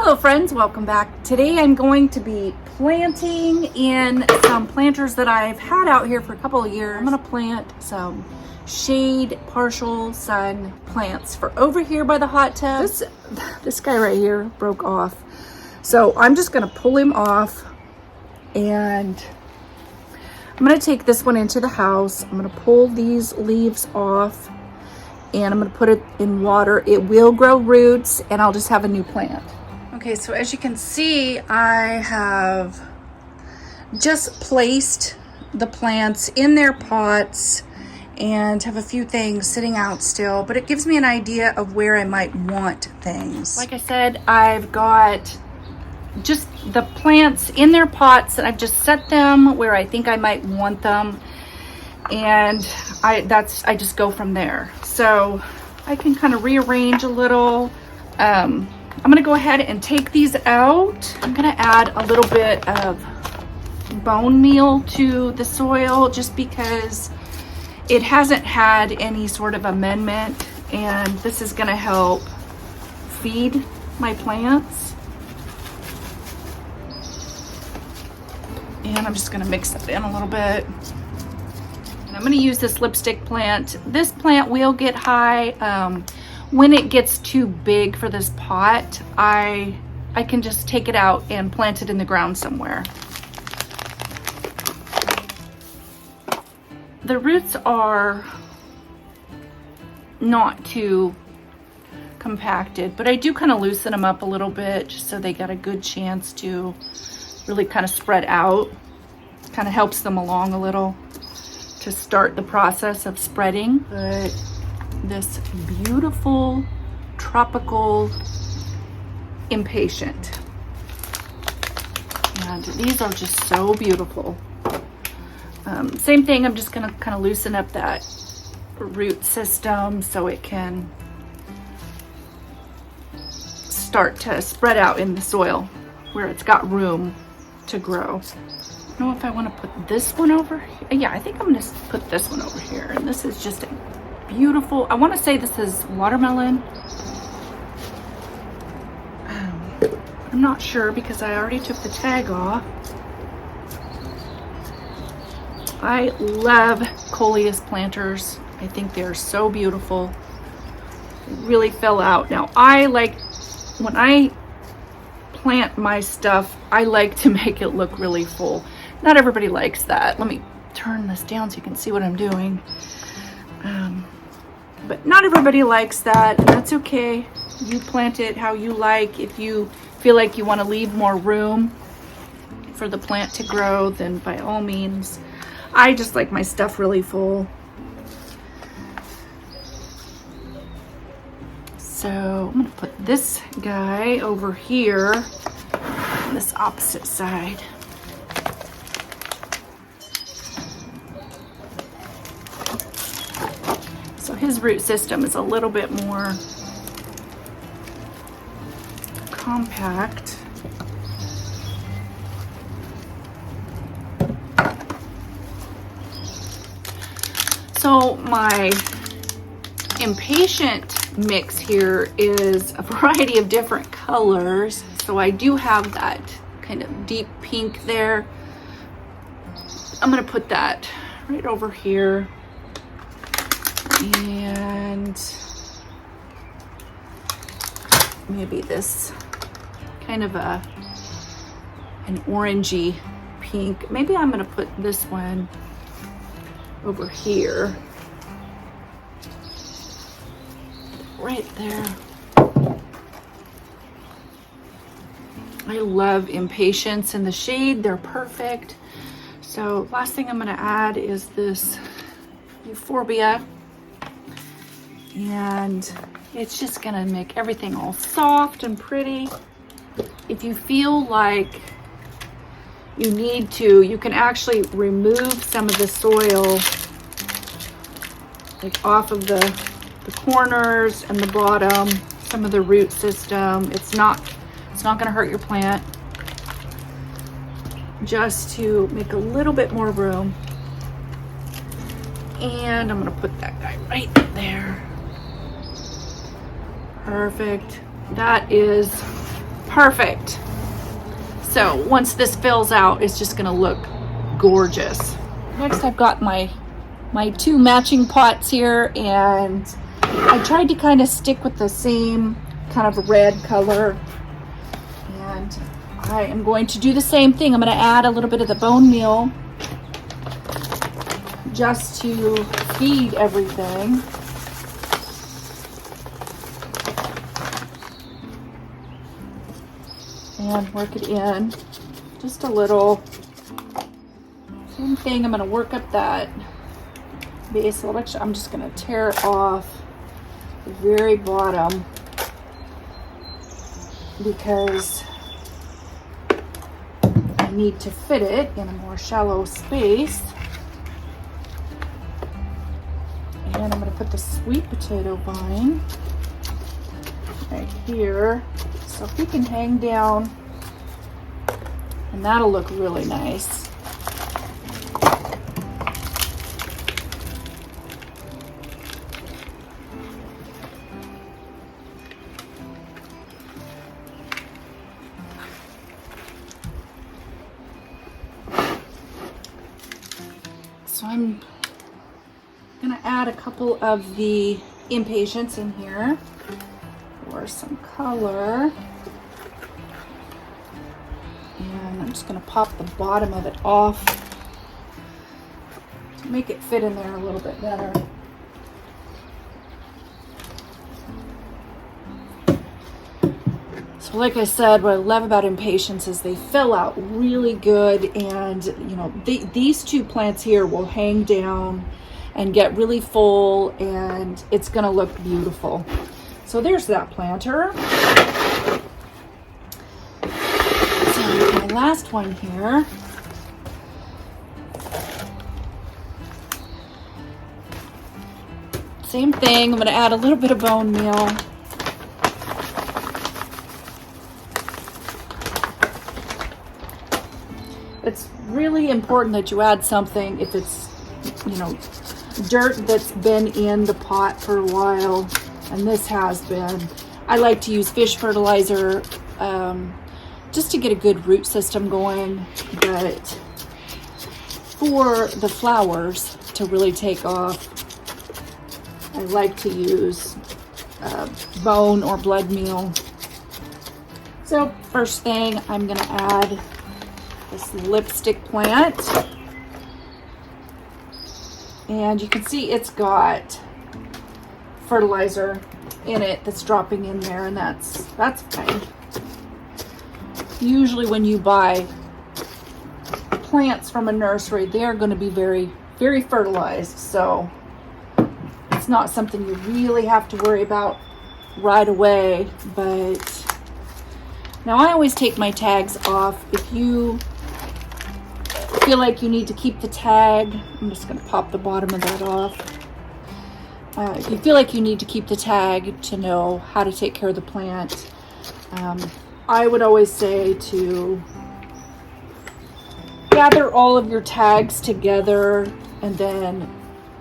Hello friends, welcome back. Today I'm going to be planting in some planters that I've had out here for a couple of years. I'm going to plant some shade, partial sun plants for over here by the hot tub. This guy right here broke off. So I'm just going to pull him off and I'm going to take this one into the house. I'm going to pull these leaves off and I'm going to put it in water. It will grow roots and I'll just have a new plant. Okay, so as you can see, I have just placed the plants in their pots and have a few things sitting out still, but it gives me an idea of where I might want things. Like I said, I've got just the plants in their pots and I've just set them where I think I might want them, and I just go from there. So I can kind of rearrange a little. I'm gonna go ahead and take these out. I'm gonna add a little bit of bone meal to the soil just because it hasn't had any sort of amendment, and this is gonna help feed my plants. And I'm just gonna mix it in a little bit. And I'm gonna use this lipstick plant. This plant will get high. When it gets too big for this pot, I can just take it out and plant it in the ground somewhere. The roots are not too compacted, but I do kind of loosen them up a little bit just so they got a good chance to really kind of spread out. Kind of helps them along a little to start the process of spreading. But this beautiful tropical impatient, and these are just so beautiful. Same thing, I'm just gonna kind of loosen up that root system so it can start to spread out in the soil where it's got room to grow. I don't know if I want to put this one over here. Yeah, I think I'm gonna put this one over here, and this is just a beautiful, I want to say this is watermelon. I'm not sure because I already took the tag off. I love Coleus planters. I think they're so beautiful. They really fill out. Now I like, when I plant my stuff, I like to make it look really full. Not everybody likes that. Let me turn this down so you can see what I'm doing. But not everybody likes that, and that's okay. You plant it how you like. If you feel like you want to leave more room for the plant to grow, then by all means. I just like my stuff really full. So I'm gonna put this guy over here on this opposite side. So his root system is a little bit more compact. So my impatient mix here is a variety of different colors. So I do have that kind of deep pink there. I'm gonna put that right over here. And maybe this kind of an orangey pink. Maybe I'm gonna put this one over here, right there. I love impatiens in the shade. They're perfect. So last thing I'm gonna add is this euphorbia. And it's just gonna make everything all soft and pretty. If you feel like you need to, you can actually remove some of the soil, like off of the corners and the bottom, some of the root system. It's not gonna hurt your plant, just to make a little bit more room. And I'm gonna put that guy right there. Perfect. That is Perfect. So once this fills out, it's just gonna look gorgeous. Next, I've got my two matching pots here, and I tried to kind of stick with the same kind of red color. And I am going to do the same thing. I'm going to add a little bit of the bone meal just to feed everything. And work it in just a little. Same thing, I'm going to work up that base a little bit. I'm just going to tear it off the very bottom because I need to fit it in a more shallow space. And I'm going to put the sweet potato vine right here. So if we can hang down, and that'll look really nice. So I'm gonna add a couple of the impatiens in here for some color. And I'm just gonna pop the bottom of it off to make it fit in there a little bit better. So like I said, what I love about impatiens is they fill out really good, and you know, these two plants here will hang down and get really full, and it's gonna look beautiful. So there's that planter. So my last one here. Same thing, I'm gonna add a little bit of bone meal. It's really important that you add something if it's, you know, dirt that's been in the pot for a while, and this has been. I like to use fish fertilizer just to get a good root system going, but for the flowers to really take off, I like to use bone or blood meal. So first thing, I'm gonna add this lipstick plant, and you can see it's got fertilizer in it that's dropping in there, and that's fine. Usually when you buy plants from a nursery, they're going to be very, very fertilized, so it's not something you really have to worry about right away. But now I always take my tags off. If you feel like you need to keep the tag, I'm just going to pop the bottom of that off. If you feel like you need to keep the tag to know how to take care of the plant, I would always say to gather all of your tags together and then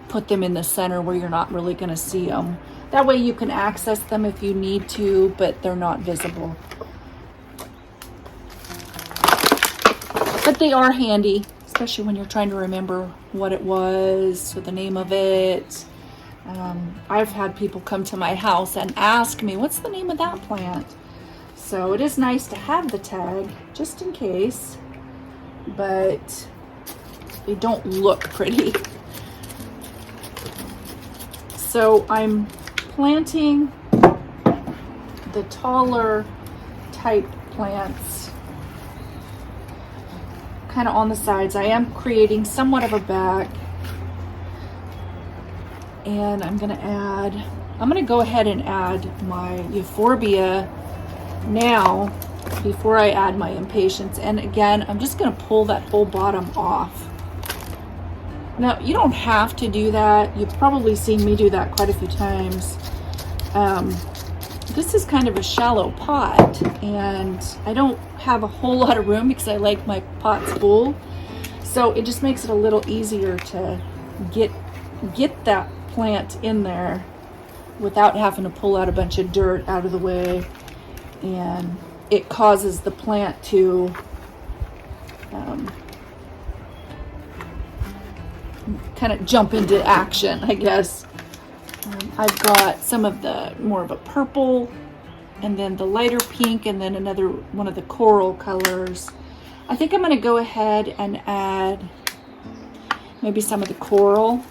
put them in the center where you're not really going to see them. That way you can access them if you need to, but they're not visible. But they are handy, especially when you're trying to remember what it was or the name of it. I've had people come to my house and ask me, what's the name of that plant? So it is nice to have the tag just in case, but they don't look pretty. So I'm planting the taller type plants kind of on the sides. I am creating somewhat of a back, and I'm going to go ahead and add my euphorbia now before I add my impatiens. And again, I'm just going to pull that whole bottom off. Now, you don't have to do that. You've probably seen me do that quite a few times. This is kind of a shallow pot, and I don't have a whole lot of room because I like my pots full. So it just makes it a little easier to get that plant in there without having to pull out a bunch of dirt out of the way. And it causes the plant to kind of jump into action, I guess. I've got some of the more of a purple, and then the lighter pink, and then another one of the coral colors. I think I'm going to go ahead and add maybe some of the coral,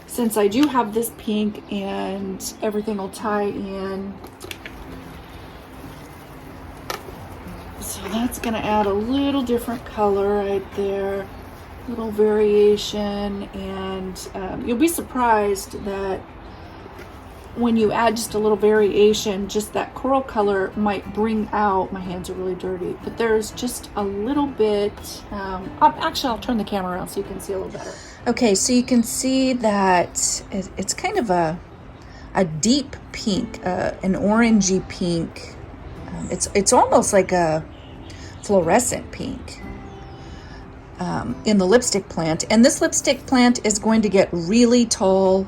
since I do have this pink and everything will tie in. So that's going to add a little different color right there, little variation, and you'll be surprised that when you add just a little variation, just that coral color might bring out, my hands are really dirty, but there's just a little bit, actually I'll turn the camera around so you can see a little better. Okay, so you can see that it's kind of a deep pink, an orangey pink. It's almost like a fluorescent pink in the lipstick plant. And this lipstick plant is going to get really tall,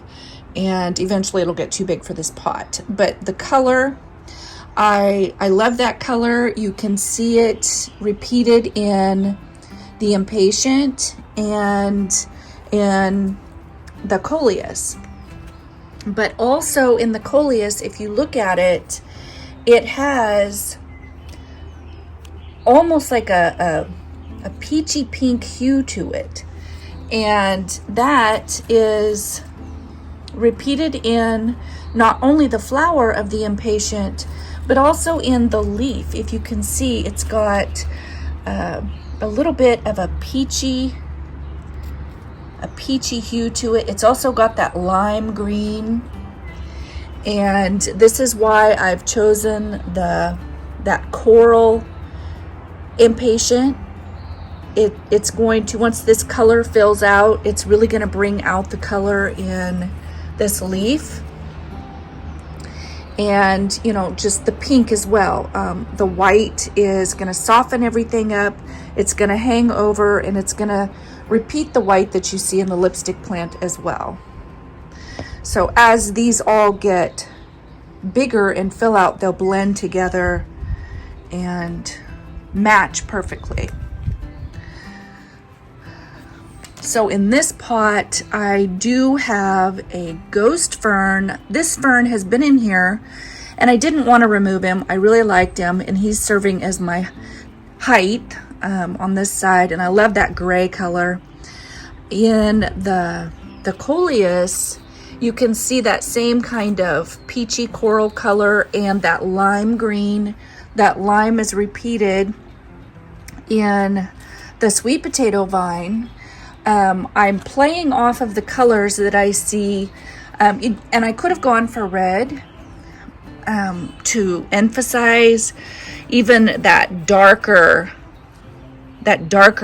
and eventually it'll get too big for this pot. But the color, I love that color. You can see it repeated in the Impatient and in the Coleus. But also in the Coleus, if you look at it, it has almost like a peachy pink hue to it. And that is repeated in not only the flower of the Impatient, but also in the leaf. If you can see, it's got a little bit of a peachy hue to it. It's also got that lime green, and this is why I've chosen that coral Impatient. It's going to, once this color fills out, it's really going to bring out the color in this leaf. And you know, just the pink as well. The white is going to soften everything up. It's going to hang over, and it's going to repeat the white that you see in the lipstick plant as well. So as these all get bigger and fill out, they'll blend together and match perfectly. So in this pot, I do have a ghost fern. This fern has been in here, and I didn't want to remove him. I really liked him, and he's serving as my height on this side, and I love that gray color. In the Coleus, you can see that same kind of peachy coral color and that lime green. That lime is repeated in the sweet potato vine. I'm playing off of the colors that I see, and I could have gone for red to emphasize even that darker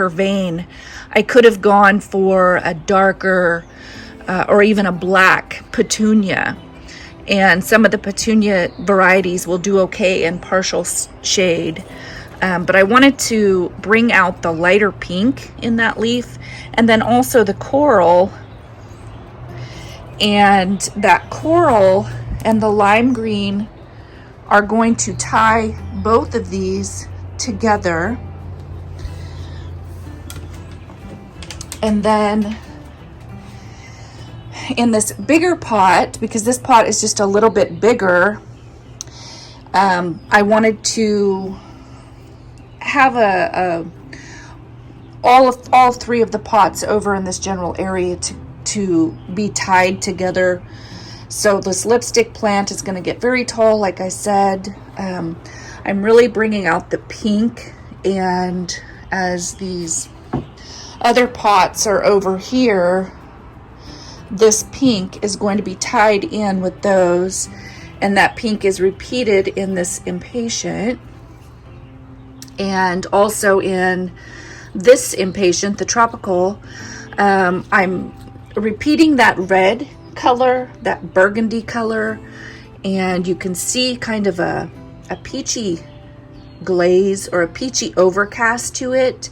vein. I could have gone for a darker or even a black petunia, and some of the petunia varieties will do okay in partial shade. But I wanted to bring out the lighter pink in that leaf, and then also the coral. And that coral and the lime green are going to tie both of these together. And then in this bigger pot, because this pot is just a little bit bigger, I wanted to have all three of the pots over in this general area to be tied together. So this lipstick plant is going to get very tall, like I said. I'm really bringing out the pink, and as these other pots are over here, this pink is going to be tied in with those, and that pink is repeated in this Impatient. And also in this Impatient, the tropical, I'm repeating that red color, that burgundy color, and you can see kind of a peachy glaze or a peachy overcast to it.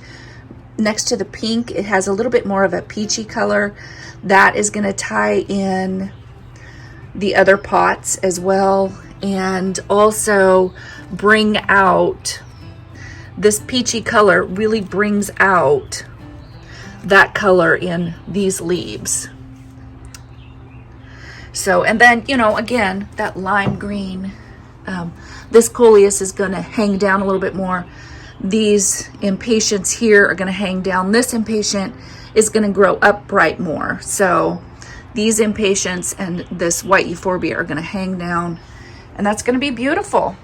Next to the pink, it has a little bit more of a peachy color. That is going to tie in the other pots as well. And also bring out, this peachy color really brings out that color in these leaves. So, and then, you know, again, that lime green, this coleus is going to hang down a little bit more. These impatiens here are going to hang down. This impatient is going to grow upright more. So these impatiens and this white euphorbia are going to hang down, and that's going to be beautiful.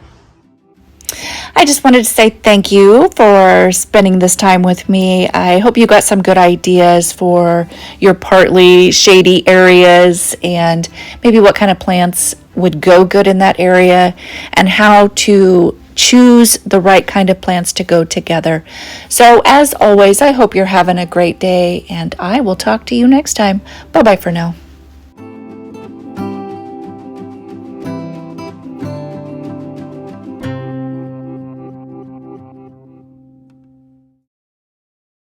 I just wanted to say thank you for spending this time with me. I hope you got some good ideas for your partly shady areas and maybe what kind of plants would go good in that area and how to choose the right kind of plants to go together. So as always, I hope you're having a great day, and I will talk to you next time. Bye-bye for now.